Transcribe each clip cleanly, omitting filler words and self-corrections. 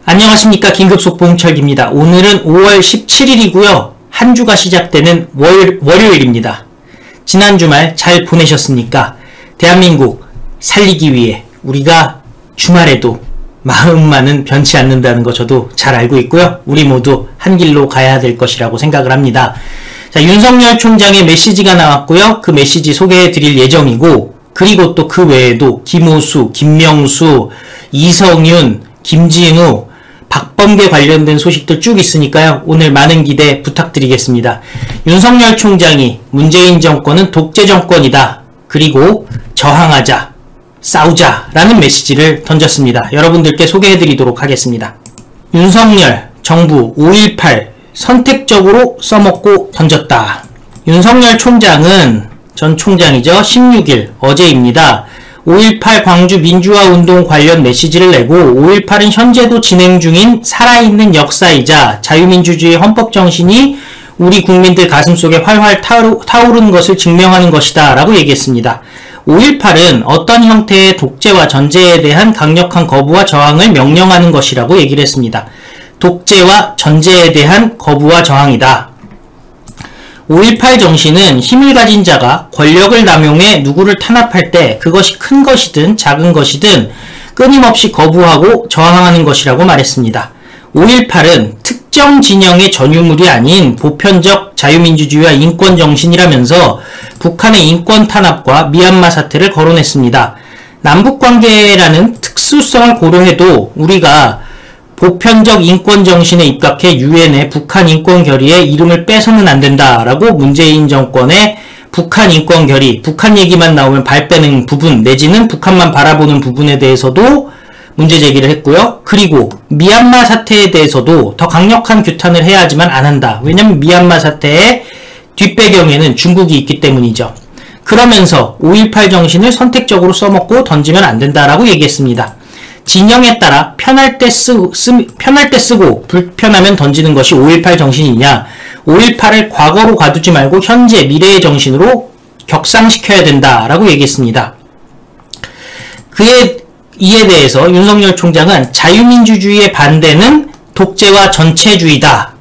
안녕하십니까. 긴급속보 홍철기입니다. 오늘은 5월 17일이고요. 한 주가 시작되는 월요일입니다. 지난 주말 잘 보내셨습니까? 대한민국 살리기 위해 우리가 주말에도 마음만은 변치 않는다는 거 저도 잘 알고 있고요. 우리 모두 한 길로 가야 될 것이라고 생각을 합니다. 자, 윤석열 총장의 메시지가 나왔고요. 그 메시지 소개해 드릴 예정이고, 그리고 또 그 외에도 김호수, 김명수, 이성윤, 김진우, 박범계 관련된 소식들 쭉 있으니까요. 오늘 많은 기대 부탁드리겠습니다. 윤석열 총장이 문재인 정권은 독재 정권이다. 그리고 저항하자, 싸우자 라는 메시지를 던졌습니다. 여러분들께 소개해드리도록 하겠습니다. 윤석열 정부 5.18 선택적으로 써먹고 던졌다. 윤석열 총장은 전 총장이죠. 16일 어제입니다. 5.18 광주 민주화운동 관련 메시지를 내고 5.18은 현재도 진행 중인 살아있는 역사이자 자유민주주의 헌법정신이 우리 국민들 가슴속에 활활 타오르는 것을 증명하는 것이다 라고 얘기했습니다. 5.18은 어떤 형태의 독재와 전제에 대한 강력한 거부와 저항을 명령하는 것이라고 얘기를 했습니다. 독재와 전제에 대한 거부와 저항이다. 5.18 정신은 힘을 가진 자가 권력을 남용해 누구를 탄압할 때 그것이 큰 것이든 작은 것이든 끊임없이 거부하고 저항하는 것이라고 말했습니다. 5.18은 특정 진영의 전유물이 아닌 보편적 자유민주주의와 인권 정신이라면서 북한의 인권 탄압과 미얀마 사태를 거론했습니다. 남북관계라는 특수성을 고려해도 우리가 보편적 인권 정신에 입각해 유엔의 북한 인권 결의에 이름을 빼서는 안 된다라고 문재인 정권의 북한 인권 결의, 북한 얘기만 나오면 발 빼는 부분 내지는 북한만 바라보는 부분에 대해서도 문제 제기를 했고요. 그리고 미얀마 사태에 대해서도 더 강력한 규탄을 해야 하지만 안 한다. 왜냐면 미얀마 사태의 뒷배경에는 중국이 있기 때문이죠. 그러면서 5.18 정신을 선택적으로 써먹고 던지면 안 된다라고 얘기했습니다. 진영에 따라 편할 때 쓰고 불편하면 던지는 것이 5.18 정신이냐, 5.18을 과거로 가두지 말고 현재 미래의 정신으로 격상시켜야 된다라고 얘기했습니다. 이에 대해서 윤석열 총장은 자유민주주의의 반대는 독재와 전체주의다.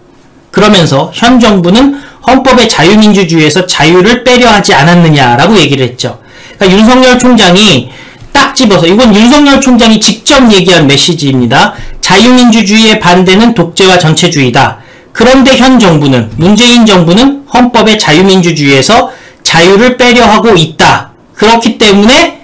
그러면서 현 정부는 헌법의 자유민주주의에서 자유를 빼려 하지 않았느냐라고 얘기를 했죠. 그러니까 윤석열 총장이 딱 집어서, 이건 윤석열 총장이 직접 얘기한 메시지입니다. 자유민주주의의 반대는 독재와 전체주의다. 그런데 현 정부는, 문재인 정부는 헌법의 자유민주주의에서 자유를 빼려 하고 있다. 그렇기 때문에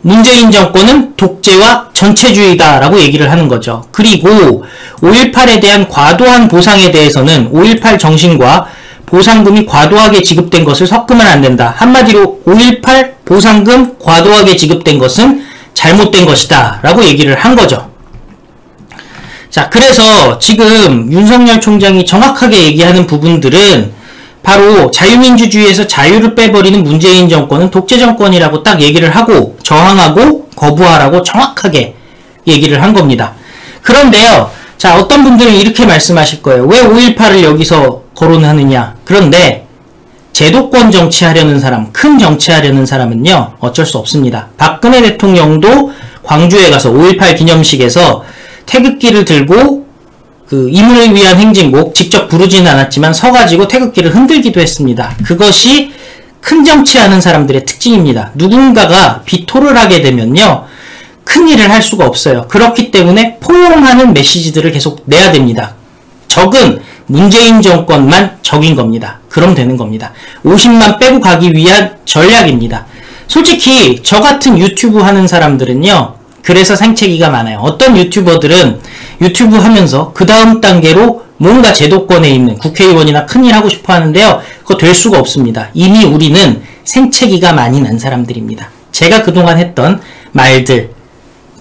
문재인 정권은 독재와 전체주의다라고 얘기를 하는 거죠. 그리고 5.18에 대한 과도한 보상에 대해서는 5.18 정신과 보상금이 과도하게 지급된 것을 섞으면 안 된다. 한마디로 5.18 보상금 과도하게 지급된 것은 잘못된 것이다 라고 얘기를 한 거죠. 자, 그래서 지금 윤석열 총장이 정확하게 얘기하는 부분들은 바로 자유민주주의에서 자유를 빼버리는 문재인 정권은 독재 정권이라고 딱 얘기를 하고 저항하고 거부하라고 정확하게 얘기를 한 겁니다. 그런데요, 자, 어떤 분들은 이렇게 말씀하실 거예요. 왜 5.18을 여기서 거론하느냐. 그런데 제도권 정치하려는 사람, 큰 정치하려는 사람은요, 어쩔 수 없습니다. 박근혜 대통령도 광주에 가서 5.18 기념식에서 태극기를 들고 그 임을 위한 행진곡 직접 부르지는 않았지만 서가지고 태극기를 흔들기도 했습니다. 그것이 큰 정치하는 사람들의 특징입니다. 누군가가 비토를 하게 되면요, 큰 일을 할 수가 없어요. 그렇기 때문에 포용하는 메시지들을 계속 내야 됩니다. 적은 문재인 정권만 적인 겁니다. 그럼 되는 겁니다. 50만 빼고 가기 위한 전략입니다. 솔직히 저 같은 유튜브 하는 사람들은요, 그래서 생채기가 많아요. 어떤 유튜버들은 유튜브 하면서 그 다음 단계로 뭔가 제도권에 있는 국회의원이나 큰일 하고 싶어 하는데요, 그거 될 수가 없습니다. 이미 우리는 생채기가 많이 난 사람들입니다. 제가 그동안 했던 말들,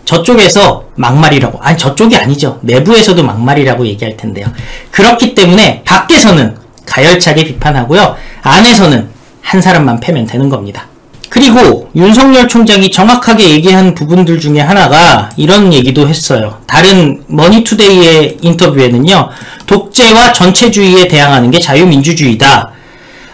저쪽에서 막말이라고, 아니 저쪽이 아니죠. 내부에서도 막말이라고 얘기할 텐데요. 그렇기 때문에 밖에서는 가열차게 비판하고요, 안에서는 한 사람만 패면 되는 겁니다. 그리고 윤석열 총장이 정확하게 얘기한 부분들 중에 하나가 이런 얘기도 했어요. 다른 머니투데이의 인터뷰에는요, 독재와 전체주의에 대항하는 게 자유민주주의다.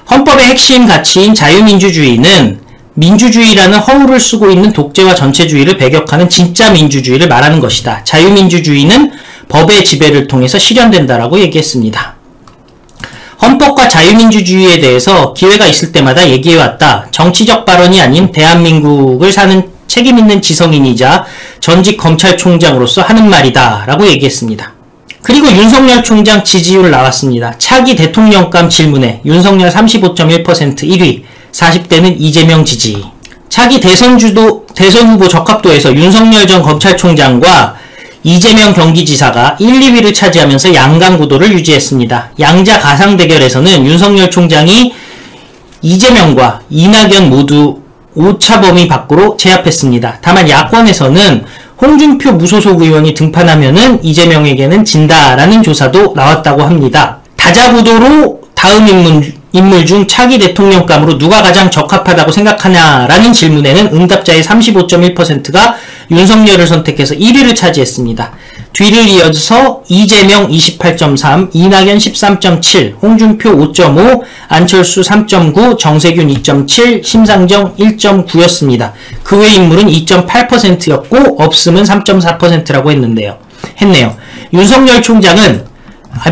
헌법의 핵심 가치인 자유민주주의는 민주주의라는 허울을 쓰고 있는 독재와 전체주의를 배격하는 진짜 민주주의를 말하는 것이다. 자유민주주의는 법의 지배를 통해서 실현된다라고 얘기했습니다. 헌법과 자유민주주의에 대해서 기회가 있을 때마다 얘기해왔다. 정치적 발언이 아닌 대한민국을 사는 책임있는 지성인이자 전직 검찰총장으로서 하는 말이다 라고 얘기했습니다. 그리고 윤석열 총장 지지율 나왔습니다. 차기 대통령감 질문에 윤석열 35.1% 1위, 40대는 이재명 지지. 차기 대선 후보 적합도에서 윤석열 전 검찰총장과 이재명 경기지사가 1, 2위를 차지하면서 양강 구도를 유지했습니다. 양자 가상 대결에서는 윤석열 총장이 이재명과 이낙연 모두 오차 범위 밖으로 제압했습니다. 다만 야권에서는 홍준표 무소속 의원이 등판하면은 이재명에게는 진다라는 조사도 나왔다고 합니다. 다자구도로 다음 인물 중 차기 대통령감으로 누가 가장 적합하다고 생각하냐라는 질문에는 응답자의 35.1%가 윤석열을 선택해서 1위를 차지했습니다. 뒤를 이어서 이재명 28.3, 이낙연 13.7, 홍준표 5.5, 안철수 3.9, 정세균 2.7, 심상정 1.9였습니다. 그 외 인물은 2.8%였고 없음은 3.4%라고 했네요. 윤석열 총장은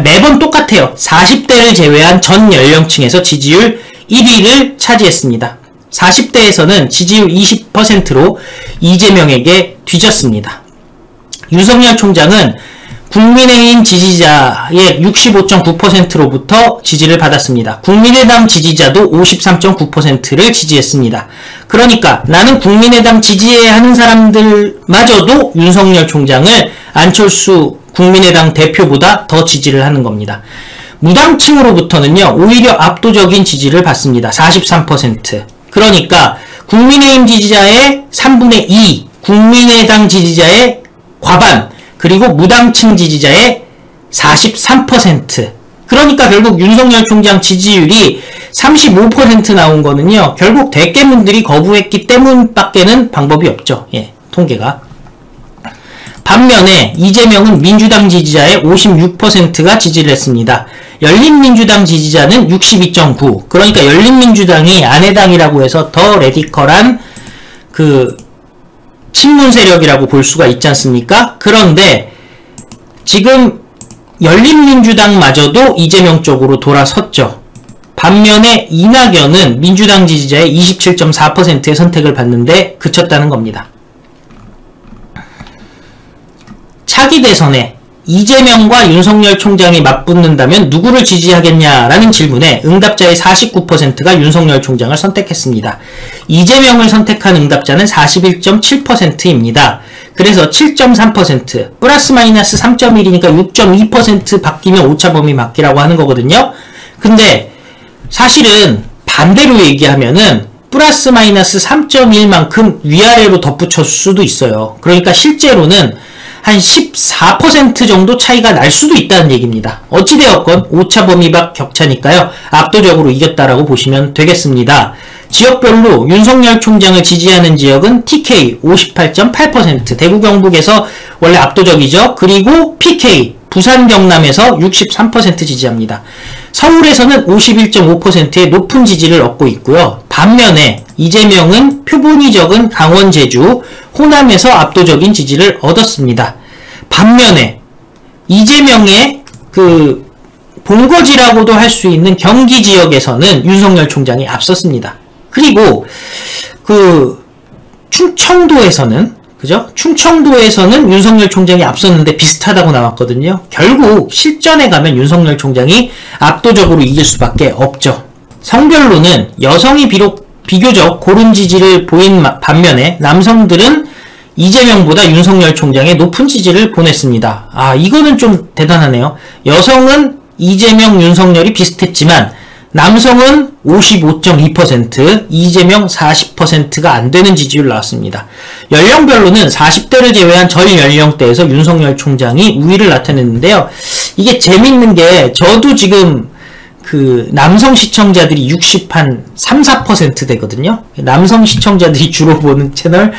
매번 똑같아요. 40대를 제외한 전 연령층에서 지지율 1위를 차지했습니다. 40대에서는 지지율 20%로 이재명에게 뒤졌습니다. 윤석열 총장은 국민의힘 지지자의 65.9%로부터 지지를 받았습니다. 국민의당 지지자도 53.9%를 지지했습니다. 그러니까 나는 국민의당 지지해야 하는 사람들마저도 윤석열 총장을 안철수 국민의당 대표보다 더 지지를 하는 겁니다. 무당층으로부터는요, 오히려 압도적인 지지를 받습니다. 43%. 그러니까 국민의힘 지지자의 3분의 2, 국민의당 지지자의 과반, 그리고 무당층 지지자의 43%. 그러니까 결국 윤석열 총장 지지율이 35% 나온 거는요, 결국 대깨문들이 거부했기 때문밖에는 방법이 없죠. 예, 통계가. 반면에 이재명은 민주당 지지자의 56%가 지지를 했습니다. 열린민주당 지지자는 62.9. 그러니까 열린민주당이 아내당이라고 해서 더 레디컬한 그 친문 세력이라고 볼 수가 있지 않습니까? 그런데 지금 열린민주당마저도 이재명 쪽으로 돌아섰죠. 반면에 이낙연은 민주당 지지자의 27.4%의 선택을 받는데 그쳤다는 겁니다. 차기 대선에 이재명과 윤석열 총장이 맞붙는다면 누구를 지지하겠냐라는 질문에 응답자의 49%가 윤석열 총장을 선택했습니다. 이재명을 선택한 응답자는 41.7%입니다. 그래서 7.3%, 플러스 마이너스 3.1이니까 6.2% 바뀌면 오차범위 맞기라고 하는 거거든요. 근데 사실은 반대로 얘기하면은 플러스 마이너스 3.1만큼 위아래로 덧붙였을 수도 있어요. 그러니까 실제로는 한 14% 정도 차이가 날 수도 있다는 얘기입니다. 어찌되었건 오차범위 밖 격차니까요, 압도적으로 이겼다라고 보시면 되겠습니다. 지역별로 윤석열 총장을 지지하는 지역은 TK 58.8%, 대구 경북에서 원래 압도적이죠. 그리고 PK 부산 경남에서 63% 지지합니다. 서울에서는 51.5%의 높은 지지를 얻고 있고요. 반면에 이재명은 표본이 적은 강원, 제주, 호남에서 압도적인 지지를 얻었습니다. 반면에 이재명의 그 본거지라고도 할 수 있는 경기 지역에서는 윤석열 총장이 앞섰습니다. 그리고 그 충청도에서는, 그죠? 충청도에서는 윤석열 총장이 앞섰는데 비슷하다고 나왔거든요. 결국 실전에 가면 윤석열 총장이 압도적으로 이길 수밖에 없죠. 성별로는 여성이 비교적 고른 지지를 보인 반면에 남성들은 이재명보다 윤석열 총장에 높은 지지를 보냈습니다. 아, 이거는 좀 대단하네요. 여성은 이재명, 윤석열이 비슷했지만 남성은 55.2%, 이재명 40%가 안 되는 지지율 나왔습니다. 연령별로는 40대를 제외한 전 연령대에서 윤석열 총장이 우위를 나타냈는데요. 이게 재밌는 게 저도 지금 그 남성 시청자들이 3-4% 되거든요. 남성 시청자들이 주로 보는 채널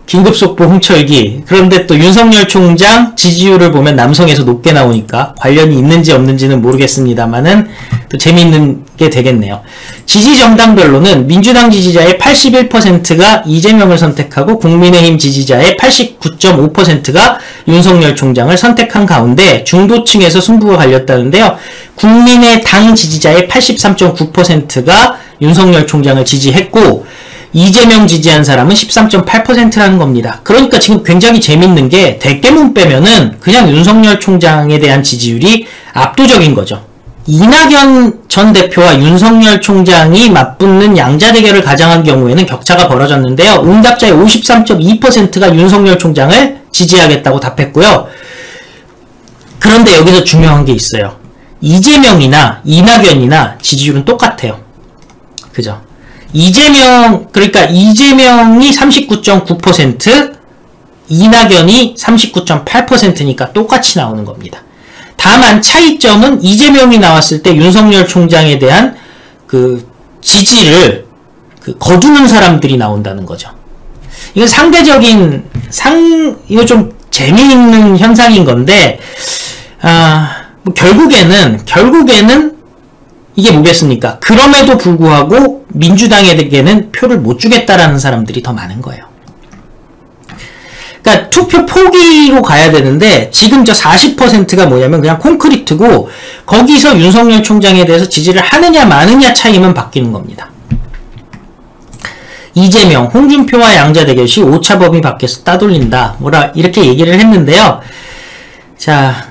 긴급속보 홍철기. 그런데 또 윤석열 총장 지지율을 보면 남성에서 높게 나오니까 관련이 있는지 없는지는 모르겠습니다만은 또 재미있는 게 되겠네요. 지지 정당별로는 민주당 지지자의 81%가 이재명을 선택하고 국민의힘 지지자의 89.5%가 윤석열 총장을 선택한 가운데 중도층에서 승부가 갈렸다는데요. 국민의당 지지자의 83.9%가 윤석열 총장을 지지했고 이재명 지지한 사람은 13.8%라는 겁니다. 그러니까 지금 굉장히 재밌는 게 대깨문 빼면은 그냥 윤석열 총장에 대한 지지율이 압도적인 거죠. 이낙연 전 대표와 윤석열 총장이 맞붙는 양자 대결을 가정한 경우에는 격차가 벌어졌는데요. 응답자의 53.2%가 윤석열 총장을 지지하겠다고 답했고요. 그런데 여기서 중요한 게 있어요. 이재명이나 이낙연이나 지지율은 똑같아요. 그죠? 그러니까 이재명이 39.9%, 이낙연이 39.8%니까 똑같이 나오는 겁니다. 다만 차이점은 이재명이 나왔을 때 윤석열 총장에 대한 그 지지를 거두는 사람들이 나온다는 거죠. 이건 이거 좀 재미있는 현상인 건데, 뭐 결국에는 이게 뭐겠습니까? 그럼에도 불구하고 민주당에게는 표를 못 주겠다라는 사람들이 더 많은 거예요. 그러니까 투표 포기로 가야 되는데 지금 저 40%가 뭐냐면 그냥 콘크리트고 거기서 윤석열 총장에 대해서 지지를 하느냐 마느냐 차이만 바뀌는 겁니다. 이재명, 홍준표와 양자 대결 시 오차범위 밖에서 따돌린다. 이렇게 얘기를 했는데요. 자,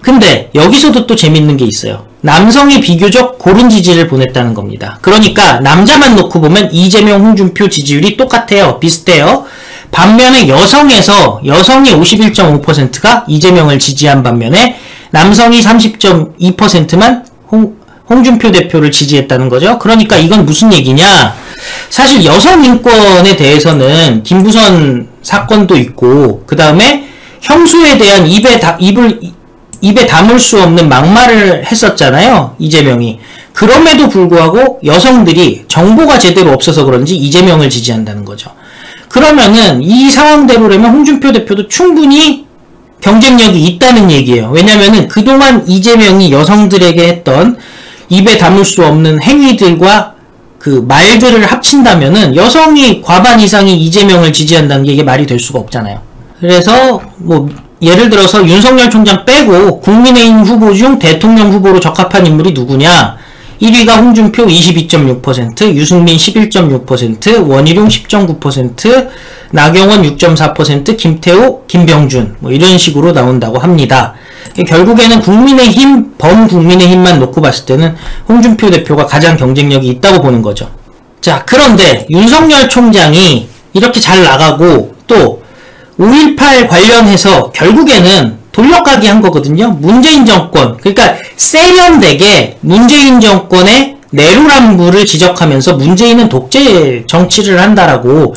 근데 여기서도 또 재밌는 게 있어요. 남성이 비교적 고른 지지를 보냈다는 겁니다. 그러니까 남자만 놓고 보면 이재명, 홍준표 지지율이 똑같아요. 비슷해요. 반면에 여성이 51.5%가 이재명을 지지한 반면에 남성이 30.2%만 홍준표 대표를 지지했다는 거죠. 그러니까 이건 무슨 얘기냐? 사실 여성 인권에 대해서는 김부선 사건도 있고 그 다음에 형수에 대한 입에 담을 수 없는 막말을 했었잖아요. 이재명이. 그럼에도 불구하고 여성들이 정보가 제대로 없어서 그런지 이재명을 지지한다는 거죠. 그러면은 이 상황대로라면 홍준표 대표도 충분히 경쟁력이 있다는 얘기예요. 왜냐면은 그동안 이재명이 여성들에게 했던 입에 담을 수 없는 행위들과 그 말들을 합친다면은 여성이 과반 이상이 이재명을 지지한다는 게 이게 말이 될 수가 없잖아요. 그래서 뭐 예를 들어서 윤석열 총장 빼고 국민의힘 후보 중 대통령 후보로 적합한 인물이 누구냐? 1위가 홍준표 22.6%, 유승민 11.6%, 원희룡 10.9%, 나경원 6.4%, 김태호, 김병준 뭐 이런 식으로 나온다고 합니다. 결국에는 국민의힘, 범국민의힘만 놓고 봤을 때는 홍준표 대표가 가장 경쟁력이 있다고 보는 거죠. 자, 그런데 윤석열 총장이 이렇게 잘 나가고 또 5.18 관련해서 결국에는 돌려가기 한 거거든요. 문재인 정권, 그러니까 세련되게 문재인 정권의 내로남불을 지적하면서 문재인은 독재 정치를 한다라고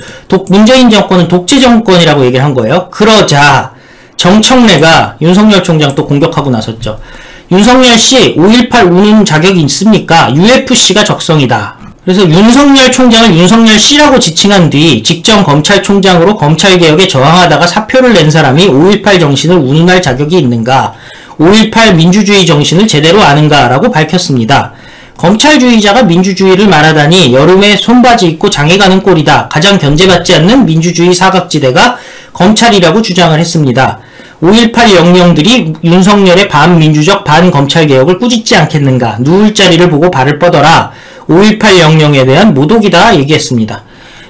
문재인 정권은 독재 정권이라고 얘기를 한 거예요. 그러자 정청래가 윤석열 총장 또 공격하고 나섰죠. 윤석열 씨 5.18 우는 자격이 있습니까? UFC가 적성이다. 그래서 윤석열 총장을 윤석열 씨라고 지칭한 뒤 직전 검찰총장으로 검찰개혁에 저항하다가 사표를 낸 사람이 5.18 정신을 운운할 자격이 있는가? 5.18 민주주의 정신을 제대로 아는가? 라고 밝혔습니다. 검찰주의자가 민주주의를 말하다니 여름에 손바지 입고 장에 가는 꼴이다. 가장 견제받지 않는 민주주의 사각지대가 검찰이라고 주장을 했습니다. 5.18 영령들이 윤석열의 반민주적 반검찰개혁을 꾸짖지 않겠는가? 누울 자리를 보고 발을 뻗어라. 5.18 영령에 대한 모독이다 얘기했습니다.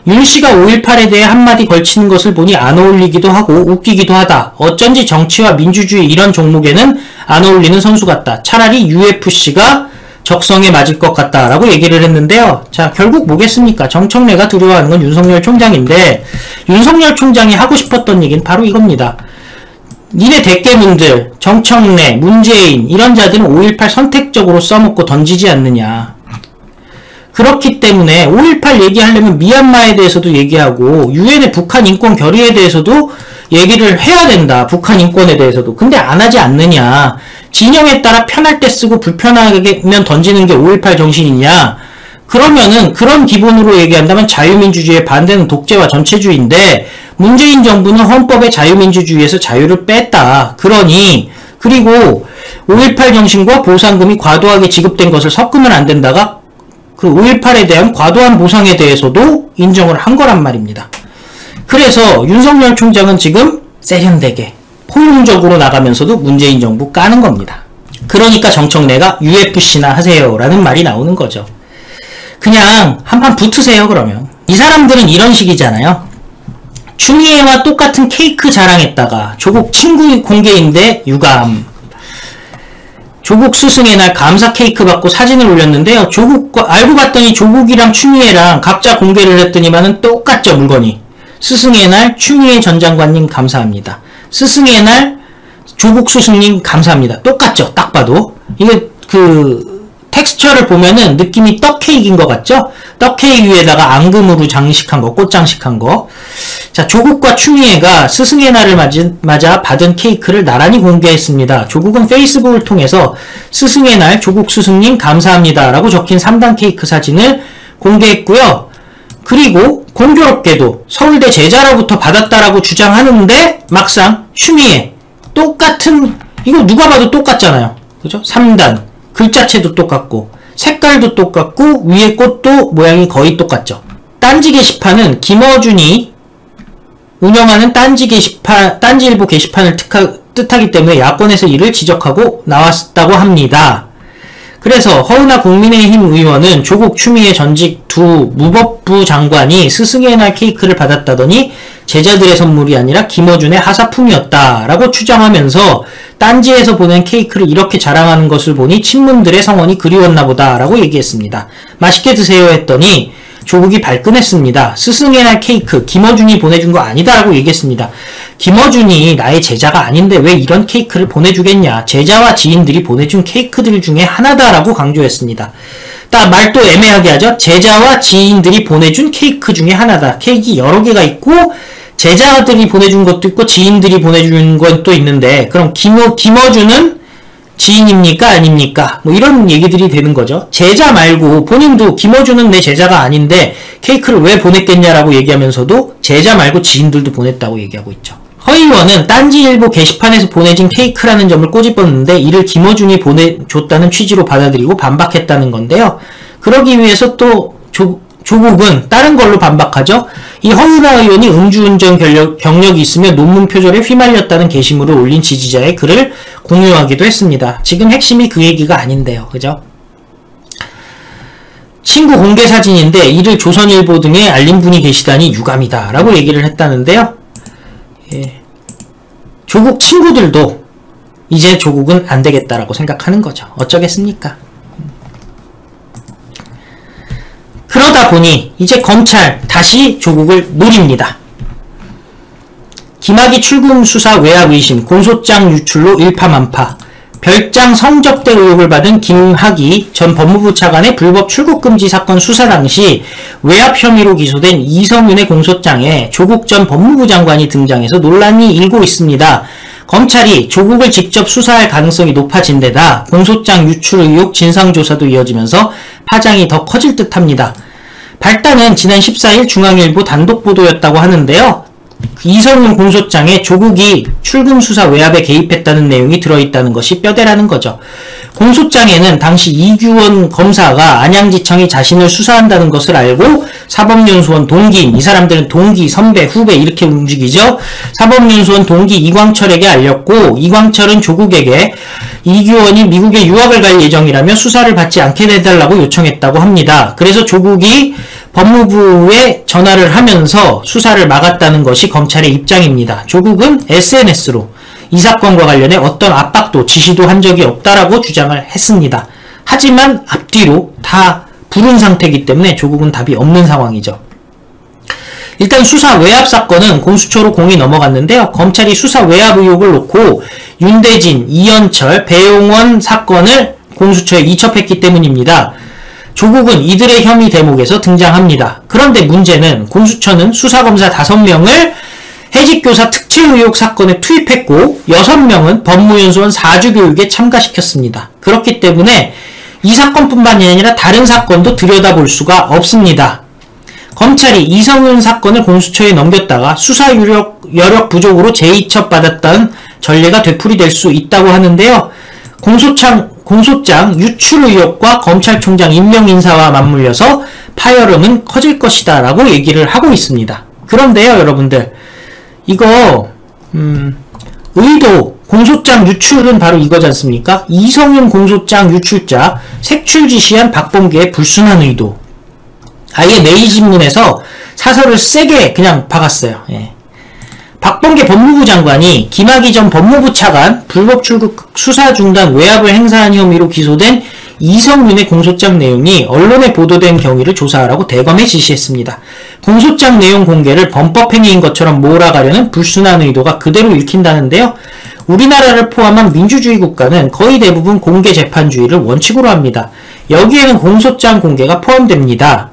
윤씨가 5.18에 대해 한마디 걸치는 것을 보니 안 어울리기도 하고 웃기기도 하다. 어쩐지 정치와 민주주의 이런 종목에는 안 어울리는 선수 같다. 차라리 UFC가 적성에 맞을 것 같다 라고 얘기를 했는데요. 자, 결국 뭐겠습니까? 정청래가 두려워하는 건 윤석열 총장인데 윤석열 총장이 하고 싶었던 얘기는 바로 이겁니다. 니네 대깨문들, 정청래, 문재인 이런 자들은 5.18 선택적으로 써먹고 던지지 않느냐. 그렇기 때문에 5.18 얘기하려면 미얀마에 대해서도 얘기하고 유엔의 북한 인권 결의에 대해서도 얘기를 해야 된다. 북한 인권에 대해서도. 근데 안 하지 않느냐. 진영에 따라 편할 때 쓰고 불편하면 던지는 게 5.18 정신이냐. 그러면은 그런 기본으로 얘기한다면 자유민주주의에 반대는 독재와 전체주의인데 문재인 정부는 헌법의 자유민주주의에서 자유를 뺐다. 그러니 그리고 5.18 정신과 보상금이 과도하게 지급된 것을 섞으면 안 된다가 그 5.18에 대한 과도한 보상에 대해서도 인정을 한 거란 말입니다. 그래서 윤석열 총장은 지금 세련되게 포용적으로 나가면서도 문재인 정부 까는 겁니다. 그러니까 정청래가 UFC나 하세요 라는 말이 나오는 거죠. 그냥 한판 붙으세요 그러면. 이 사람들은 이런 식이잖아요. 추미애와 똑같은 케이크 자랑했다가 조국 친구 공개인데 유감. 조국 스승의 날 감사 케이크 받고 사진을 올렸는데요. 알고 봤더니 조국이랑 추미애랑 각자 공개를 했더니만은 똑같죠, 물건이. 스승의 날 추미애 전 장관님 감사합니다. 스승의 날 조국 스승님 감사합니다. 똑같죠, 딱 봐도. 이게 텍스처를 보면은 느낌이 떡 케이크인 것 같죠? 떡 케이크 위에다가 앙금으로 장식한 거, 꽃 장식한 거. 자, 조국과 추미애가 스승의 날을 맞아 받은 케이크를 나란히 공개했습니다. 조국은 페이스북을 통해서 스승의 날 조국 스승님 감사합니다 라고 적힌 3단 케이크 사진을 공개했고요. 그리고 공교롭게도 서울대 제자로부터 받았다라고 주장하는데 막상 추미애 똑같은, 이거 누가 봐도 똑같잖아요. 그죠? 3단. 글자체도 똑같고 색깔도 똑같고 위에 꽃도 모양이 거의 똑같죠. 딴지 게시판은 김어준이 운영하는 딴지일보 게시판을 뜻하기 때문에 야권에서 이를 지적하고 나왔다고 합니다. 그래서 허은하 국민의힘 의원은 조국 추미애 전직 두 무법부 장관이 스승의 날 케이크를 받았다더니 제자들의 선물이 아니라 김어준의 하사품이었다라고 추정하면서 딴지에서 보낸 케이크를 이렇게 자랑하는 것을 보니 친문들의 성원이 그리웠나 보다라고 얘기했습니다. 맛있게 드세요 했더니 조국이 발끈했습니다. 스승의 날 케이크 김어준이 보내준 거 아니다라고 얘기했습니다. 김어준이 나의 제자가 아닌데 왜 이런 케이크를 보내주겠냐. 제자와 지인들이 보내준 케이크들 중에 하나다라고 강조했습니다. 말도 애매하게 하죠. 제자와 지인들이 보내준 케이크 중에 하나다. 케이크 여러 개가 있고 제자들이 보내준 것도 있고 지인들이 보내준 것도 있는데 그럼 김어준은 지인입니까? 아닙니까? 뭐 이런 얘기들이 되는 거죠. 제자 말고 본인도 김어준은 내 제자가 아닌데 케이크를 왜 보냈겠냐라고 얘기하면서도 제자 말고 지인들도 보냈다고 얘기하고 있죠. 허 의원은 딴지일보 게시판에서 보내진 케이크라는 점을 꼬집었는데 이를 김어준이 보내줬다는 취지로 받아들이고 반박했다는 건데요. 그러기 위해서 또 조국은 다른 걸로 반박하죠. 이 허은하 의원이 음주운전 경력이 있으며 논문 표절에 휘말렸다는 게시물을 올린 지지자의 글을 공유하기도 했습니다. 지금 핵심이 그 얘기가 아닌데요. 그죠? 친구 공개 사진인데 이를 조선일보 등에 알린 분이 계시다니 유감이다 라고 얘기를 했다는데요. 예. 조국 친구들도 이제 조국은 안 되겠다라고 생각하는 거죠. 어쩌겠습니까? 그러다 보니 이제 검찰 다시 조국을 노립니다. 김학의 출금 수사 외압 의심, 공소장 유출로 일파만파, 별장 성접대 의혹을 받은 김학의 전 법무부 차관의 불법 출국 금지 사건 수사 당시 외압 혐의로 기소된 이성윤의 공소장에 조국 전 법무부 장관이 등장해서 논란이 일고 있습니다. 검찰이 조국을 직접 수사할 가능성이 높아진 데다 공소장 유출 의혹 진상조사도 이어지면서 파장이 더 커질 듯합니다. 발단은 지난 14일 중앙일보 단독 보도였다고 하는데요. 이성윤 공소장에 조국이 출금 수사 외압에 개입했다는 내용이 들어있다는 것이 뼈대라는 거죠. 공소장에는 당시 이규원 검사가 안양지청이 자신을 수사한다는 것을 알고 사법연수원 동기인, 이 사람들은 동기, 선배, 후배 이렇게 움직이죠. 사법연수원 동기 이광철에게 알렸고 이광철은 조국에게 이규원이 미국에 유학을 갈 예정이라며 수사를 받지 않게 해달라고 요청했다고 합니다. 그래서 조국이 법무부에 전화를 하면서 수사를 막았다는 것이 검찰의 입장입니다. 조국은 SNS로 이 사건과 관련해 어떤 압박도 지시도 한 적이 없다라고 주장을 했습니다. 하지만 앞뒤로 다 부른 상태이기 때문에 조국은 답이 없는 상황이죠. 일단 수사 외압 사건은 공수처로 공이 넘어갔는데요. 검찰이 수사 외압 의혹을 놓고 윤대진, 이현철, 배용원 사건을 공수처에 이첩했기 때문입니다. 조국은 이들의 혐의 대목에서 등장합니다. 그런데 문제는 공수처는 수사검사 5명을 해직교사 특채 의혹 사건에 투입했고 6명은 법무연수원 4주 교육에 참가시켰습니다. 그렇기 때문에 이 사건뿐만이 아니라 다른 사건도 들여다볼 수가 없습니다. 검찰이 이성윤 사건을 공수처에 넘겼다가 수사 여력 부족으로 재이첩 받았던 전례가 되풀이될 수 있다고 하는데요. 공소장 유출 의혹과 검찰총장 임명 인사와 맞물려서 파열음은 커질 것이다 라고 얘기를 하고 있습니다. 그런데요, 여러분들, 이거 의도, 공소장 유출은 바로 이거지 않습니까? 이성윤 공소장 유출자, 색출 지시한 박범계의 불순한 의도. 아예 매일신문에서 사설을 세게 그냥 박았어요. 예. 박범계 법무부 장관이 김학의 전 법무부 차관 불법 출국 수사 중단 외압을 행사한 혐의로 기소된 이성윤의 공소장 내용이 언론에 보도된 경위를 조사하라고 대검에 지시했습니다. 공소장 내용 공개를 범법행위인 것처럼 몰아가려는 불순한 의도가 그대로 읽힌다는데요. 우리나라를 포함한 민주주의 국가는 거의 대부분 공개 재판주의를 원칙으로 합니다. 여기에는 공소장 공개가 포함됩니다.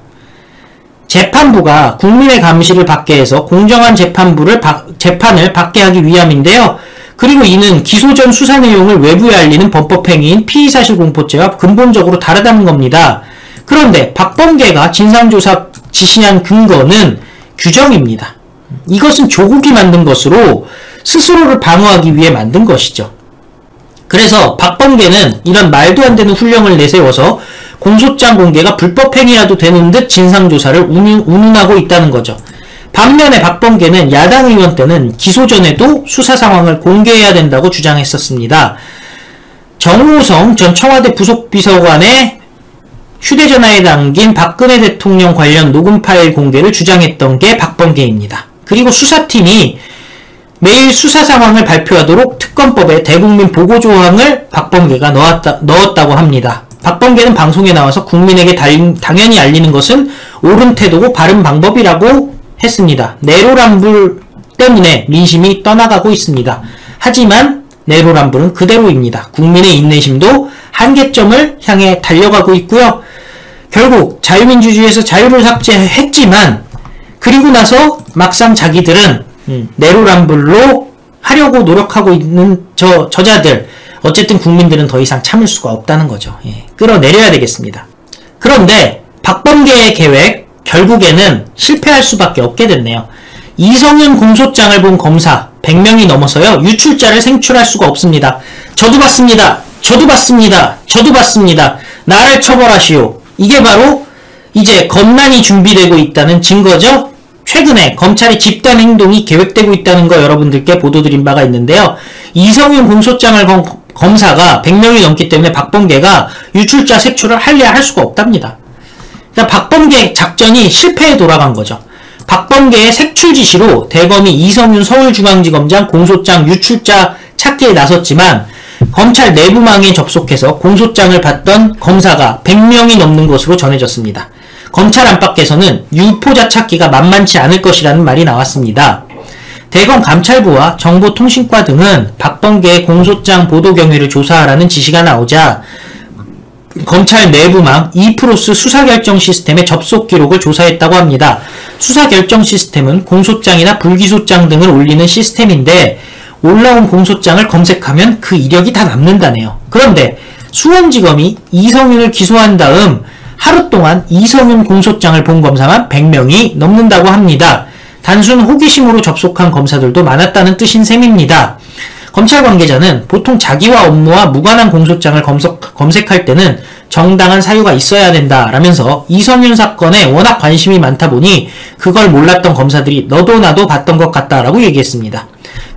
재판부가 국민의 감시를 받게 해서 공정한 재판을 받게 하기 위함인데요. 그리고 이는 기소 전 수사 내용을 외부에 알리는 범법행위인 피의사실 공포죄와 근본적으로 다르다는 겁니다. 그런데 박범계가 진상조사 지시한 근거는 규정입니다. 이것은 조국이 만든 것으로 스스로를 방어하기 위해 만든 것이죠. 그래서 박범계는 이런 말도 안 되는 훈령을 내세워서 공소장 공개가 불법행위라도 되는 듯 진상조사를 운운하고 있다는 거죠. 반면에 박범계는 야당 의원 때는 기소 전에도 수사 상황을 공개해야 된다고 주장했었습니다. 정호성 전 청와대 부속비서관의 휴대전화에 담긴 박근혜 대통령 관련 녹음 파일 공개를 주장했던 게 박범계입니다. 그리고 수사팀이 매일 수사 상황을 발표하도록 특검법에 대국민 보고 조항을 박범계가 넣었다고 합니다. 박범계는 방송에 나와서 국민에게 당연히 알리는 것은 옳은 태도고 바른 방법이라고 했습니다. 내로남불 때문에 민심이 떠나가고 있습니다. 하지만 내로남불은 그대로입니다. 국민의 인내심도 한계점을 향해 달려가고 있고요. 결국 자유민주주의에서 자유를 삭제했지만 그리고 나서 막상 자기들은 내로남불로 하려고 노력하고 있는 저자들, 어쨌든 국민들은 더 이상 참을 수가 없다는 거죠. 예, 끌어내려야 되겠습니다. 그런데 박범계의 계획 결국에는 실패할 수밖에 없게 됐네요. 이성윤 공소장을 본 검사 100명이 넘어서요. 유출자를 생출할 수가 없습니다. 저도 봤습니다. 저도 봤습니다. 저도 봤습니다. 나를 처벌하시오. 이게 바로 이제 검난이 준비되고 있다는 증거죠. 최근에 검찰의 집단 행동이 계획되고 있다는 거 여러분들께 보도드린 바가 있는데요. 이성윤 공소장을 검사가 100명이 넘기 때문에 박범계가 유출자 색출을 할 수가 없답니다. 그러니까 박범계 작전이 실패에 돌아간 거죠. 박범계의 색출 지시로 대검이 이성윤 서울중앙지검장 공소장 유출자 찾기에 나섰지만 검찰 내부망에 접속해서 공소장을 받던 검사가 100명이 넘는 것으로 전해졌습니다. 검찰 안팎에서는 유포자 찾기가 만만치 않을 것이라는 말이 나왔습니다. 대검 감찰부와 정보통신과 등은 박범계의 공소장 보도 경위를 조사하라는 지시가 나오자 검찰 내부망 e프로스 수사결정 시스템의 접속 기록을 조사했다고 합니다. 수사결정 시스템은 공소장이나 불기소장 등을 올리는 시스템인데 올라온 공소장을 검색하면 그 이력이 다 남는다네요. 그런데 수원지검이 이성윤을 기소한 다음 하루 동안 이성윤 공소장을 본 검사만 100명이 넘는다고 합니다. 단순 호기심으로 접속한 검사들도 많았다는 뜻인 셈입니다. 검찰 관계자는 보통 자기와 업무와 무관한 공소장을 검색할 때는 정당한 사유가 있어야 된다라면서 이성윤 사건에 워낙 관심이 많다 보니 그걸 몰랐던 검사들이 너도 나도 봤던 것 같다라고 얘기했습니다.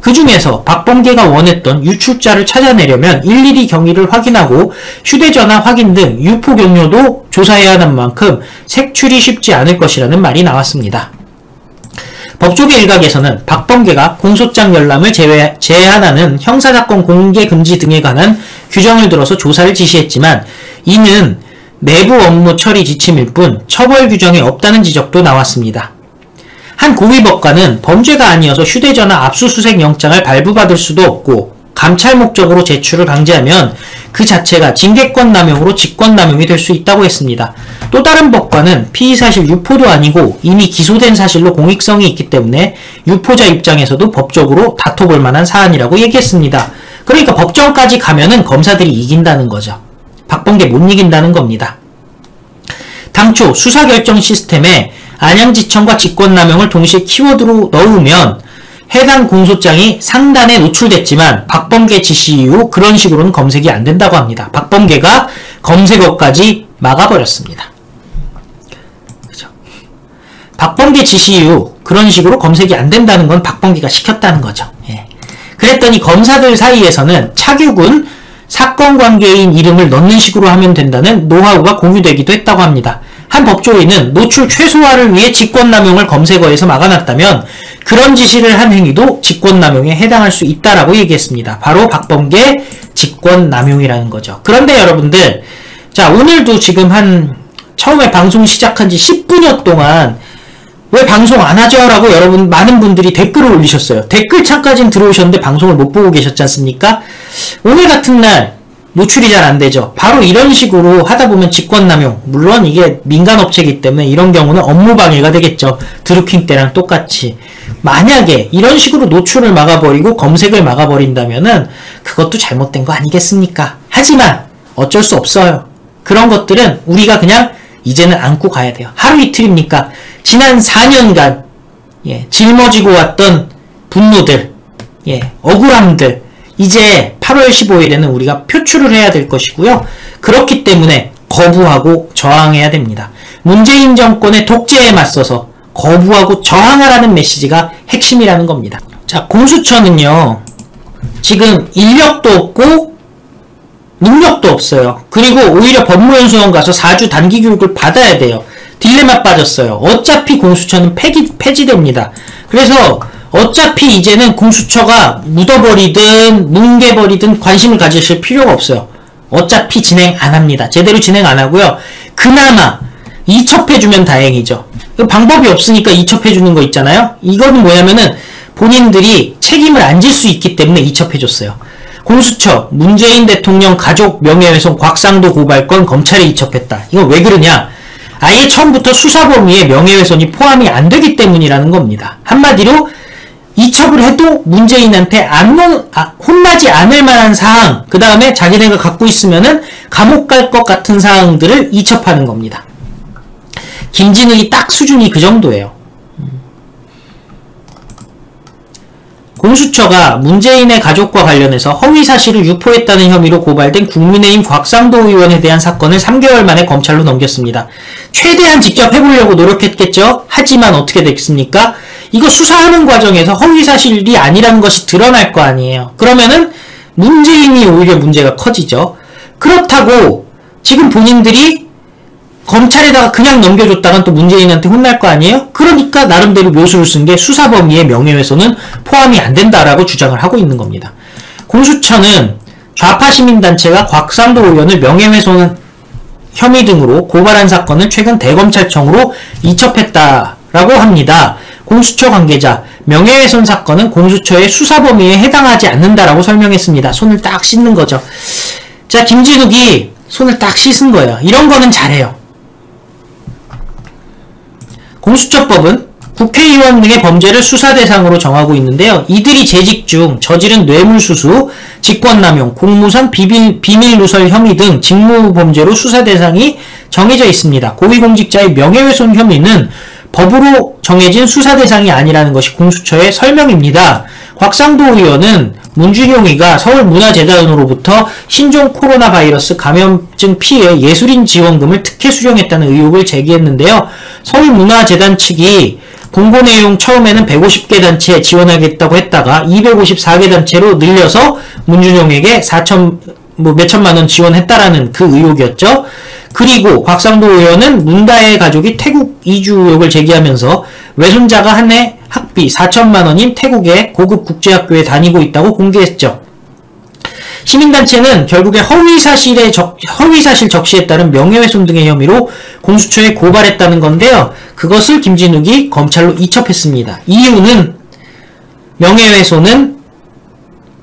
그 중에서 박범계가 원했던 유출자를 찾아내려면 일일이 경위를 확인하고 휴대전화 확인 등 유포 경로도 조사해야 하는 만큼 색출이 쉽지 않을 것이라는 말이 나왔습니다. 법조계 일각에서는 박범계가 공소장 열람을 제한하는 형사사건 공개 금지 등에 관한 규정을 들어서 조사를 지시했지만 이는 내부 업무 처리 지침일 뿐 처벌 규정이 없다는 지적도 나왔습니다. 한 고위법관은 범죄가 아니어서 휴대전화 압수수색 영장을 발부받을 수도 없고 감찰 목적으로 제출을 방지하면 그 자체가 징계권 남용으로 직권 남용이 될 수 있다고 했습니다. 또 다른 법관은 피의사실 유포도 아니고 이미 기소된 사실로 공익성이 있기 때문에 유포자 입장에서도 법적으로 다퉈볼 만한 사안이라고 얘기했습니다. 그러니까 법정까지 가면은 검사들이 이긴다는 거죠. 박범계 못 이긴다는 겁니다. 당초 수사결정 시스템에 안양지청과 직권남용을 동시에 키워드로 넣으면 해당 공소장이 상단에 노출됐지만 박범계 지시 이후 그런 식으로는 검색이 안 된다고 합니다. 박범계가 검색어까지 막아버렸습니다. 그렇죠? 박범계 지시 이후 그런 식으로 검색이 안 된다는 건 박범계가 시켰다는 거죠. 예. 그랬더니 검사들 사이에서는 차규군 사건 관계인 이름을 넣는 식으로 하면 된다는 노하우가 공유되기도 했다고 합니다. 한 법조인은 노출 최소화를 위해 직권남용을 검색어에서 막아놨다면 그런 지시를 한 행위도 직권남용에 해당할 수 있다라고 얘기했습니다. 바로 박범계 직권남용이라는 거죠. 그런데 여러분들, 자, 오늘도 지금 처음에 방송 시작한 지 10분여 동안 왜 방송 안 하죠? 라고 여러분, 많은 분들이 댓글을 올리셨어요. 댓글창까지는 들어오셨는데 방송을 못 보고 계셨지 않습니까? 오늘 같은 날 노출이 잘 안 되죠. 바로 이런 식으로 하다 보면 직권남용, 물론 이게 민간업체이기 때문에 이런 경우는 업무방해가 되겠죠. 드루킹 때랑 똑같이. 만약에 이런 식으로 노출을 막아버리고 검색을 막아버린다면은 그것도 잘못된 거 아니겠습니까? 하지만 어쩔 수 없어요. 그런 것들은 우리가 그냥 이제는 안고 가야 돼요. 하루 이틀입니까? 지난 4년간 짊어지고 왔던 분노들, 억울함들, 이제 8월 15일에는 우리가 표출을 해야 될 것이고요. 그렇기 때문에 거부하고 저항해야 됩니다. 문재인 정권의 독재에 맞서서 거부하고 저항하라는 메시지가 핵심이라는 겁니다. 자, 공수처는요, 지금 인력도 없고 능력도 없어요. 그리고 오히려 법무연수원 가서 4주 단기 교육을 받아야 돼요. 딜레마 빠졌어요. 어차피 공수처는 폐지됩니다. 그래서 어차피 이제는 공수처가 묻어버리든 뭉개버리든 관심을 가지실 필요가 없어요. 어차피 진행 안 합니다. 제대로 진행 안 하고요. 그나마 이첩해주면 다행이죠. 방법이 없으니까 이첩해주는 거 있잖아요. 이거는 뭐냐면은 본인들이 책임을 안 질 수 있기 때문에 이첩해줬어요. 공수처, 문재인 대통령 가족 명예훼손 곽상도 고발건 검찰에 이첩했다. 이건 왜 그러냐? 아예 처음부터 수사 범위에 명예훼손이 포함이 안 되기 때문이라는 겁니다. 한마디로 이첩을 해도 문재인한테 혼나지 않을 만한 사항, 그 다음에 자기네가 갖고 있으면은 감옥 갈 것 같은 사항들을 이첩하는 겁니다. 김진욱이 딱 수준이 그 정도예요. 공수처가 문재인의 가족과 관련해서 허위사실을 유포했다는 혐의로 고발된 국민의힘 곽상도 의원에 대한 사건을 3개월 만에 검찰로 넘겼습니다. 최대한 직접 해보려고 노력했겠죠? 하지만 어떻게 됐습니까? 이거 수사하는 과정에서 허위사실이 아니라는 것이 드러날 거 아니에요. 그러면은 문재인이 오히려 문제가 커지죠. 그렇다고 지금 본인들이 검찰에다가 그냥 넘겨줬다간 또 문재인한테 혼날 거 아니에요? 그러니까 나름대로 묘수를 쓴 게 수사 범위에 명예훼손은 포함이 안 된다라고 주장을 하고 있는 겁니다. 공수처는 좌파 시민단체가 곽상도 의원을 명예훼손 혐의 등으로 고발한 사건을 최근 대검찰청으로 이첩했다라고 합니다. 공수처 관계자, 명예훼손 사건은 공수처의 수사 범위에 해당하지 않는다라고 설명했습니다. 손을 딱 씻는 거죠. 자, 김진욱이 손을 딱 씻은 거예요. 이런 거는 잘해요. 공수처법은 국회의원 등의 범죄를 수사 대상으로 정하고 있는데요. 이들이 재직 중 저지른 뇌물수수, 직권남용, 공무상 비밀누설 혐의 등 직무범죄로 수사 대상이 정해져 있습니다. 고위공직자의 명예훼손 혐의는 법으로 정해진 수사 대상이 아니라는 것이 공수처의 설명입니다. 곽상도 의원은 문준용이가 서울문화재단으로부터 신종 코로나 바이러스 감염증 피해 예술인 지원금을 특혜 수령했다는 의혹을 제기했는데요. 서울문화재단 측이 공고 내용 처음에는 150개 단체에 지원하겠다고 했다가 254개 단체로 늘려서 문준용에게 몇천만 원 지원했다라는 그 의혹이었죠. 그리고 곽상도 의원은 문다의 가족이 태국 이주 의혹을 제기하면서 외손자가 한 해 학비 4천만 원인 태국의 고급 국제학교에 다니고 있다고 공개했죠. 시민단체는 결국에 허위사실 적시에 따른 명예훼손 등의 혐의로 공수처에 고발했다는 건데요. 그것을 김진욱이 검찰로 이첩했습니다. 이유는 명예훼손은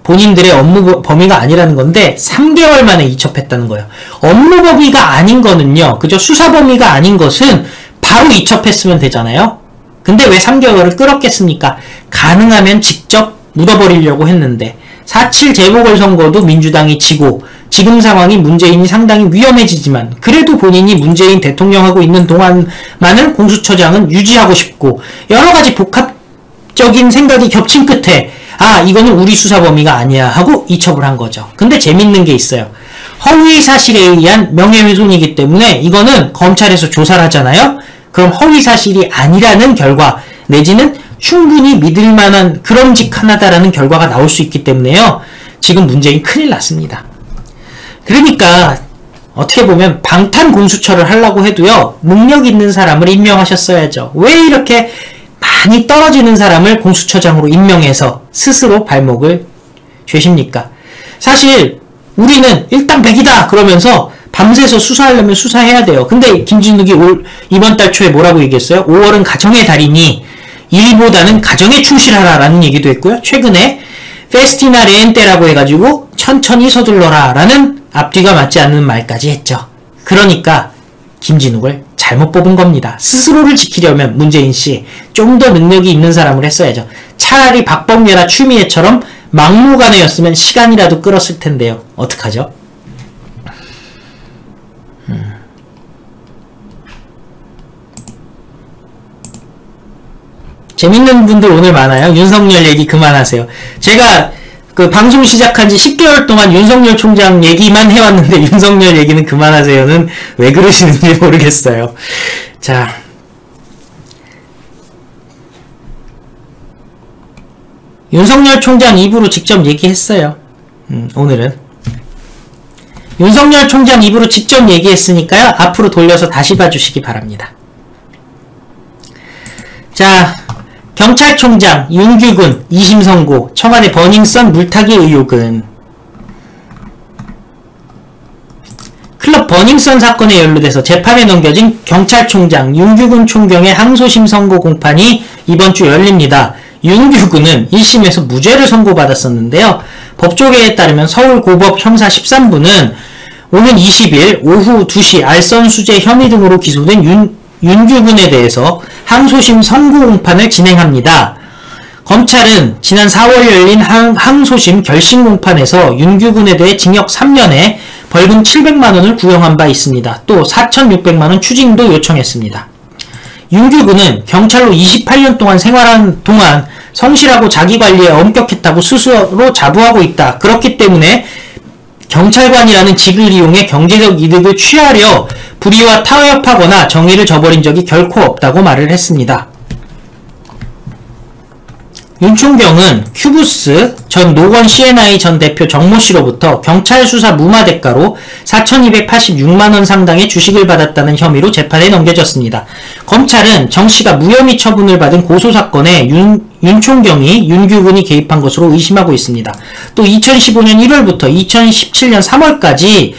본인들의 업무 범위가 아니라는 건데 3개월 만에 이첩했다는 거예요. 업무 범위가 아닌 거는요. 그죠? 수사 범위가 아닌 것은 바로 이첩했으면 되잖아요. 근데 왜 3개월을 끌었겠습니까? 가능하면 직접 묻어버리려고 했는데 4.7 재보궐선거도 민주당이 지고 지금 상황이 문재인이 상당히 위험해지지만 그래도 본인이 문재인 대통령하고 있는 동안만은 공수처장은 유지하고 싶고 여러가지 복합적인 생각이 겹친 끝에 이거는 우리 수사 범위가 아니야 하고 이첩을 한 거죠. 근데 재밌는 게 있어요. 허위 사실에 의한 명예훼손이기 때문에 이거는 검찰에서 조사를 하잖아요. 그럼 허위 사실이 아니라는 결과 내지는 충분히 믿을 만한 그럼직하다라는 결과가 나올 수 있기 때문에요. 지금 문재인 큰일 났습니다. 그러니까 어떻게 보면 방탄 공수처를 하려고 해도요. 능력 있는 사람을 임명하셨어야죠. 왜 이렇게 많이 떨어지는 사람을 공수처장으로 임명해서 스스로 발목을 죄십니까? 사실 우리는 일당백이다 그러면서 밤새서 수사하려면 수사해야 돼요. 근데 김진욱이 이번 달 초에 뭐라고 얘기했어요? 5월은 가정의 달이니 일보다는 가정에 충실하라 라는 얘기도 했고요. 최근에 페스티나 레엔테라고 해가지고 천천히 서둘러라 라는 앞뒤가 맞지 않는 말까지 했죠. 그러니까 김진욱을 잘못 뽑은 겁니다. 스스로를 지키려면 문재인씨 좀 더 능력이 있는 사람을 했어야죠. 차라리 박범계나 추미애처럼 막무가내였으면 시간이라도 끌었을 텐데요. 어떡하죠? 재밌는 분들 오늘 많아요. 윤석열 얘기 그만하세요. 제가 그 방송 시작한 지 10개월 동안 윤석열 총장 얘기만 해왔는데 윤석열 얘기는 그만하세요는 왜 그러시는지 모르겠어요. 자, 윤석열 총장 입으로 직접 얘기했어요. 오늘은 윤석열 총장 입으로 직접 얘기했으니까요. 앞으로 돌려서 다시 봐주시기 바랍니다. 자, 경찰총장 윤규근 2심 선고, 청와대 버닝썬 물타기 의혹은 클럽 버닝썬 사건에 연루돼서 재판에 넘겨진 경찰총장 윤규근 총경의 항소심 선고 공판이 이번 주 열립니다. 윤규근은 1심에서 무죄를 선고받았었는데요. 법조계에 따르면 서울고법 형사 13부는 오는 20일 오후 2시 알선수재 혐의 등으로 기소된 윤규근에 대해서 항소심 선고 공판을 진행합니다. 검찰은 지난 4월 열린 항소심 결심 공판에서 윤규근에 대해 징역 3년에 벌금 700만원을 구형한 바 있습니다. 또 4,600만원 추징도 요청했습니다. 윤규근은 경찰로 28년 동안 생활한 동안 성실하고 자기관리에 엄격했다고 스스로 자부하고 있다. 그렇기 때문에 경찰관이라는 직을 이용해 경제적 이득을 취하려 불의와 타협하거나 정의를 저버린 적이 결코 없다고 말을 했습니다. 윤 총경은 큐브스 전 노건 C&I 전 대표 정모 씨로부터 경찰 수사 무마 대가로 4,286만원 상당의 주식을 받았다는 혐의로 재판에 넘겨졌습니다. 검찰은 정 씨가 무혐의 처분을 받은 고소사건에 윤 총경이 윤규근이 개입한 것으로 의심하고 있습니다. 또 2015년 1월부터 2017년 3월까지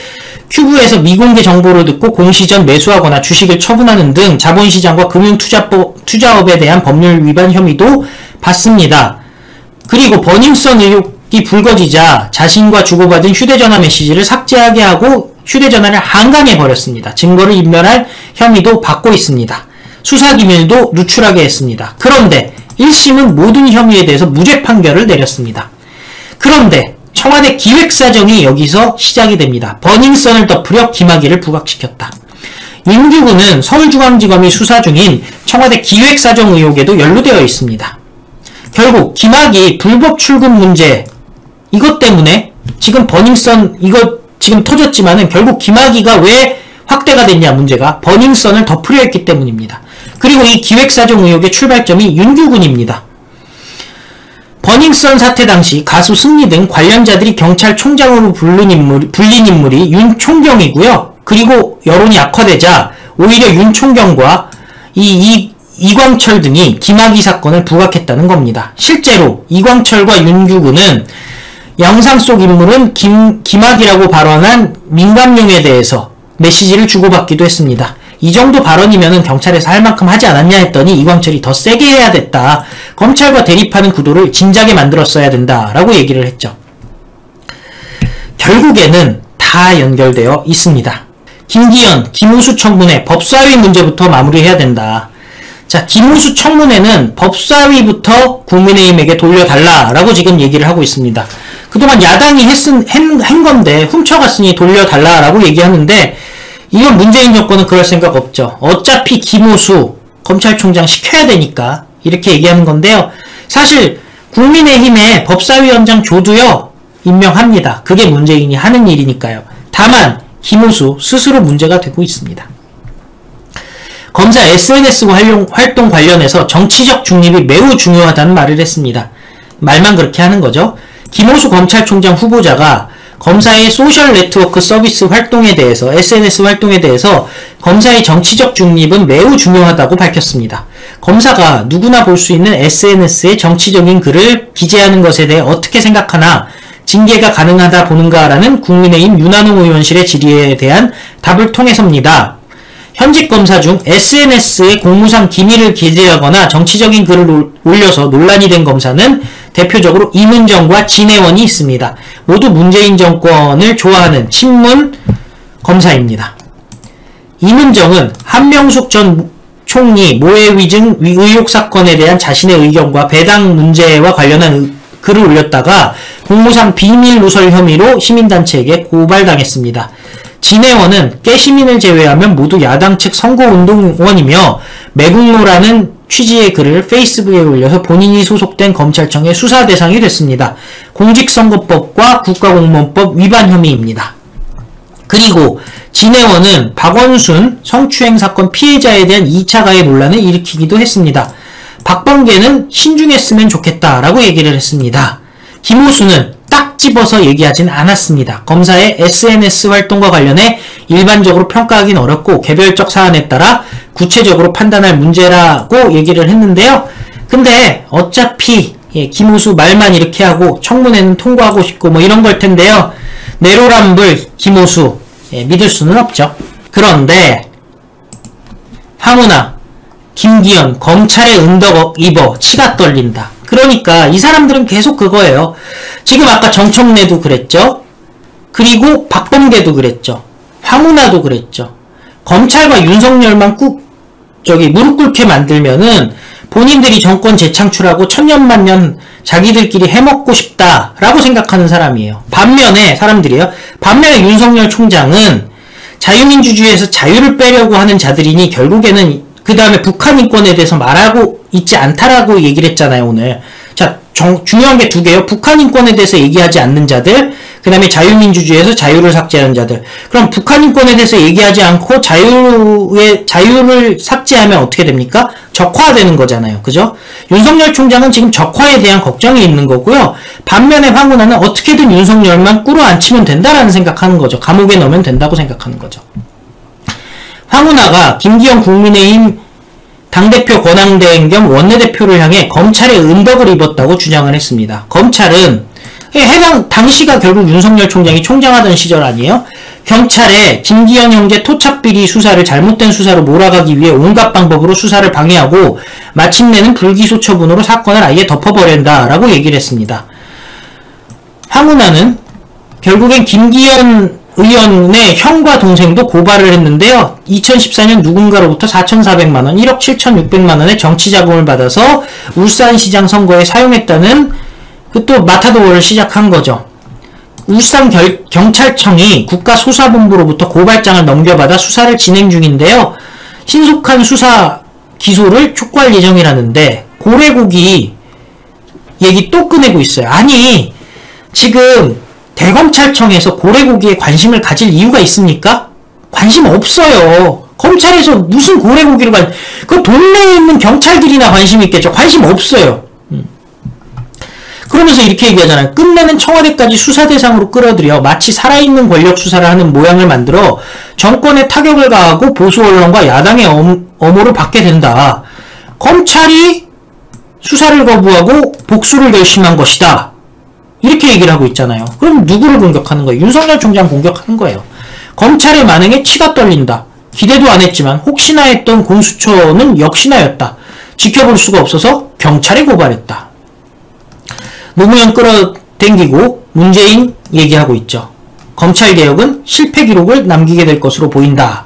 큐브에서 미공개 정보를 듣고 공시전 매수하거나 주식을 처분하는 등 자본시장과 금융투자업에 대한 법률 위반 혐의도 받습니다. 그리고 버닝썬 의혹이 불거지자 자신과 주고받은 휴대전화 메시지를 삭제하게 하고 휴대전화를 한강해버렸습니다. 증거를 인멸할 혐의도 받고 있습니다. 수사기밀도 누출하게 했습니다. 그런데 1심은 모든 혐의에 대해서 무죄 판결을 내렸습니다. 그런데 청와대 기획사정이 여기서 시작이 됩니다. 버닝썬을 덮으려 김학의를 부각시켰다. 윤규근은 서울중앙지검이 수사 중인 청와대 기획사정 의혹에도 연루되어 있습니다. 결국 김학의 불법 출금 문제 이것 때문에 지금 버닝썬 이거 지금 터졌지만은 결국 김학의가 왜 확대가 됐냐 문제가 버닝썬을 덮으려 했기 때문입니다. 그리고 이 기획사정 의혹의 출발점이 윤규근입니다. 버닝썬 사태 당시 가수 승리 등 관련자들이 경찰총장으로 불린 인물이 윤 총경이고요. 그리고 여론이 악화되자 오히려 윤 총경과 이광철 등이 김학의 사건을 부각했다는 겁니다. 실제로 이광철과 윤규근은 영상 속 인물은 김학의라고 발언한 민감용에 대해서 메시지를 주고받기도 했습니다. 이 정도 발언이면 경찰에서 할 만큼 하지 않았냐 했더니 이광철이 더 세게 해야 됐다. 검찰과 대립하는 구도를 진작에 만들었어야 된다. 라고 얘기를 했죠. 결국에는 다 연결되어 있습니다. 김기현, 김우수 청문회 법사위 문제부터 마무리해야 된다. 자, 김우수 청문회는 법사위부터 국민의힘에게 돌려달라라고 지금 얘기를 하고 있습니다. 그동안 야당이 한 건데 훔쳐갔으니 돌려달라라고 얘기하는데 이건 문재인 정권은 그럴 생각 없죠. 어차피 김오수 검찰총장 시켜야 되니까 이렇게 얘기하는 건데요. 사실 국민의힘의 법사위원장 조도요 임명합니다. 그게 문재인이 하는 일이니까요. 다만 김오수 스스로 문제가 되고 있습니다. 검사 SNS 활동 관련해서 정치적 중립이 매우 중요하다는 말을 했습니다. 말만 그렇게 하는 거죠. 김오수 검찰총장 후보자가 검사의 소셜 네트워크 서비스 활동에 대해서 SNS 활동에 대해서 검사의 정치적 중립은 매우 중요하다고 밝혔습니다. 검사가 누구나 볼 수 있는 SNS에 정치적인 글을 기재하는 것에 대해 어떻게 생각하나 징계가 가능하다 보는가라는 국민의힘 윤한홍 의원실의 질의에 대한 답을 통해서입니다. 현직 검사 중 SNS에 공무상 기밀을 기재하거나 정치적인 글을 올려서 논란이 된 검사는 대표적으로 이문정과 진해원이 있습니다. 모두 문재인 정권을 좋아하는 친문 검사입니다. 이문정은 한명숙 전 총리 모해 위증 의혹 사건에 대한 자신의 의견과 배당 문제와 관련한 글을 올렸다가 공무상 비밀 누설 혐의로 시민단체에게 고발당했습니다. 진해원은 깨시민을 제외하면 모두 야당 측 선거운동원이며 매국노라는 취지의 글을 페이스북에 올려서 본인이 소속된 검찰청의 수사 대상이 됐습니다. 공직선거법과 국가공무원법 위반 혐의입니다. 그리고 진해원은 박원순 성추행 사건 피해자에 대한 2차 가해 논란을 일으키기도 했습니다. 박범계는 신중했으면 좋겠다라고 얘기를 했습니다. 김오수는 딱 집어서 얘기하진 않았습니다. 검사의 SNS 활동과 관련해 일반적으로 평가하기는 어렵고 개별적 사안에 따라 구체적으로 판단할 문제라고 얘기를 했는데요. 근데 어차피 김오수 말만 이렇게 하고 청문회는 통과하고 싶고 뭐 이런 걸 텐데요. 내로남불 김오수 믿을 수는 없죠. 그런데 황운하, 김기현 검찰의 은덕 입어 치가 떨린다. 그러니까 이 사람들은 계속 그거예요. 지금 아까 정청래도 그랬죠. 그리고 박범계도 그랬죠. 황운하도 그랬죠. 검찰과 윤석열만 무릎 꿇게 만들면은 본인들이 정권 재창출하고 천년만년 자기들끼리 해먹고 싶다라고 생각하는 사람이에요. 반면에 윤석열 총장은 자유민주주의에서 자유를 빼려고 하는 자들이니 결국에는 그 다음에 북한 인권에 대해서 말하고 있지 않다라고 얘기를 했잖아요, 오늘. 자, 중요한 게 두 개요. 북한 인권에 대해서 얘기하지 않는 자들, 그 다음에 자유민주주의에서 자유를 삭제하는 자들. 그럼 북한 인권에 대해서 얘기하지 않고 자유를 삭제하면 어떻게 됩니까? 적화되는 거잖아요. 그죠? 윤석열 총장은 지금 적화에 대한 걱정이 있는 거고요. 반면에 황운하는 어떻게든 윤석열만 꿇어앉히면 된다라는 생각하는 거죠. 감옥에 넣으면 된다고 생각하는 거죠. 황운하가 김기현 국민의힘 당대표 권한대행 겸 원내대표를 향해 검찰의 은덕을 입었다고 주장을 했습니다. 검찰은 당시가 결국 윤석열 총장이 총장하던 시절 아니에요? 경찰에 김기현 형제 토착비리 수사를 잘못된 수사로 몰아가기 위해 온갖 방법으로 수사를 방해하고 마침내는 불기소 처분으로 사건을 아예 덮어버린다라고 얘기를 했습니다. 황운하는 결국엔 김기현 의원의 형과 동생도 고발을 했는데요. 2014년 누군가로부터 4,400만원, 1억 7,600만원의 정치자금을 받아서 울산시장 선거에 사용했다는 또 마타도어를 시작한 거죠. 울산 경찰청이 국가수사본부로부터 고발장을 넘겨받아 수사를 진행 중인데요. 신속한 수사 기소를 촉구할 예정이라는데 고래고기 얘기 또 꺼내고 있어요. 아니 지금 대검찰청에서 고래고기에 관심을 가질 이유가 있습니까? 관심 없어요. 검찰에서 무슨 고래고기를 그 동네에 있는 경찰들이나 관심 있겠죠. 관심 없어요. 그러면서 이렇게 얘기하잖아요. 끝내는 청와대까지 수사 대상으로 끌어들여 마치 살아있는 권력 수사를 하는 모양을 만들어 정권에 타격을 가하고 보수 언론과 야당의 엄호를 받게 된다. 검찰이 수사를 거부하고 복수를 결심한 것이다. 이렇게 얘기를 하고 있잖아요. 그럼 누구를 공격하는 거예요? 윤석열 총장 공격하는 거예요. 검찰의 만행에 치가 떨린다. 기대도 안 했지만 혹시나 했던 공수처는 역시나였다. 지켜볼 수가 없어서 경찰에 고발했다. 노무현 끌어당기고 문재인 얘기하고 있죠. 검찰개혁은 실패 기록을 남기게 될 것으로 보인다.